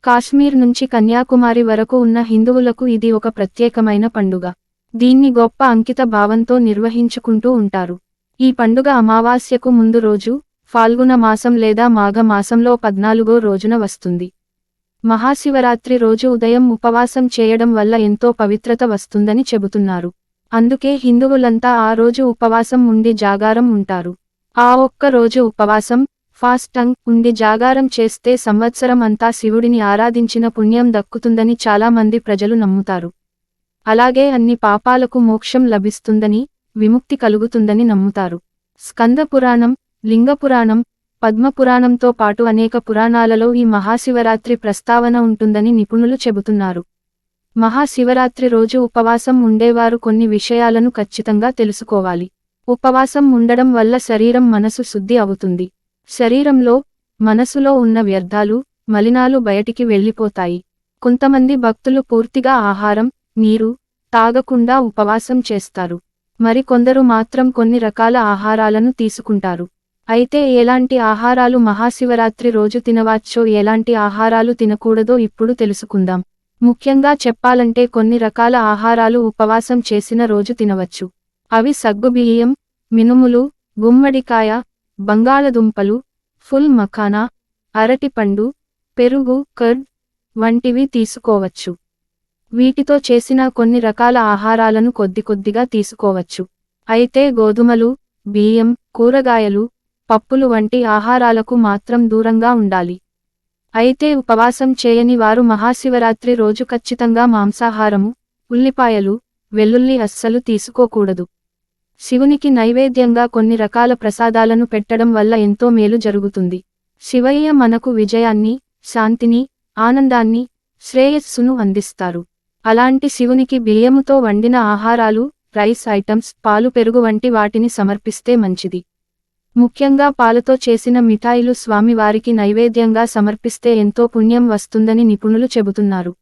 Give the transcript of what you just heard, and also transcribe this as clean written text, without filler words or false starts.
కాశ్మీర్ నుంచి కన్యాకుమారి వరకు ఉన్న హిందువులకు ఇది ఒక ప్రత్యేకమైన పండుగ. దీన్ని గొప్ప అంకిత భావంతో నిర్వహించుకుంటూ ఉంటారు. ఈ పండుగ అమావాస్యకు ముందు రోజు, ఫాల్గుణ మాసం లేదా మాఘ మాసంలో 14వ రోజున వస్తుంది. మహాశివరాత్రి రోజు ఉదయం ఉపవాసం చేయడం వల్ల ఎంతో పవిత్రత వస్తుందని చెబుతున్నారు. అందుకే హిందువులంతా ఆ రోజు ఉపవాసం ఉండి జాగారం ఉంటారు. ఆ ఒక్క రోజు ఉపవాసం, ఫాస్టింగ్ ఉండి జాగారం చేస్తే సంవత్సరం అంతా శివుడిని ఆరాధించిన పుణ్యం దక్కుతుందని చాలా మంది ప్రజలు నమ్ముతారు. అలాగే అన్ని పాపాలకు మోక్షం లభిస్తుందని, విముక్తి కలుగుతుందని నమ్ముతారు. స్కంద పురాణం, లింగ పురాణం, పద్మపురాణంతో పాటు అనేక పురాణాలలో ఈ మహాశివరాత్రి ప్రస్తావన ఉంటుందని నిపుణులు చెబుతున్నారు. మహాశివరాత్రి రోజు ఉపవాసం ఉండేవారు కొన్ని విషయాలను ఖచ్చితంగా తెలుసుకోవాలి. ఉపవాసం ఉండడం వల్ల శరీరం మనసు శుద్ధి అవుతుంది. శరీరంలో, మనసులో ఉన్న వ్యర్థాలు, మలినాలు బయటికి వెళ్ళిపోతాయి. కొంతమంది భక్తులు పూర్తిగా ఆహారం, నీరు తాగకుండా ఉపవాసం చేస్తారు. మరికొందరు మాత్రం కొన్ని రకాల ఆహారాలను తీసుకుంటారు. అయితే ఎలాంటి ఆహారాలు మహాశివరాత్రి రోజు తినవచ్చో, ఎలాంటి ఆహారాలు తినకూడదో ఇప్పుడు తెలుసుకుందాం. ముఖ్యంగా చెప్పాలంటే కొన్ని రకాల ఆహారాలు ఉపవాసం చేసిన రోజు తినవచ్చు. అవి సగ్గుబియ్యం, మినుములు, గుమ్మడికాయ, బంగాళదుంపలు, ఫుల్ మఖానా, అరటిపండు, పెరుగు, కర్డ్ వంటివి తీసుకోవచ్చు. వీటితో చేసిన కొన్ని రకాల ఆహారాలను కొద్దిగా తీసుకోవచ్చు. అయితే గోధుమలు, బియ్యం, కూరగాయలు, పప్పులు వంటి ఆహారాలకు మాత్రం దూరంగా ఉండాలి. అయితే ఉపవాసం చేయని వారు మహాశివరాత్రి రోజు ఖచ్చితంగా మాంసాహారము, ఉల్లిపాయలు, వెల్లుల్లి అస్సలు తీసుకోకూడదు. శివునికి నైవేద్యంగా కొన్ని రకాల ప్రసాదాలను పెట్టడం వల్ల ఎంతో మేలు జరుగుతుంది. శివయ్య మనకు విజయాన్ని, శాంతిని, ఆనందాన్ని, శ్రేయస్సును అందిస్తారు. అలాంటి శివునికి బియ్యముతో వండిన ఆహారాలు, రైస్ ఐటమ్స్, పాలు, పెరుగు వంటి వాటిని సమర్పిస్తే మంచిది. ముఖ్యంగా పాలతో చేసిన మిఠాయిలు స్వామివారికి నైవేద్యంగా సమర్పిస్తే ఎంతో పుణ్యం వస్తుందని నిపుణులు చెబుతున్నారు.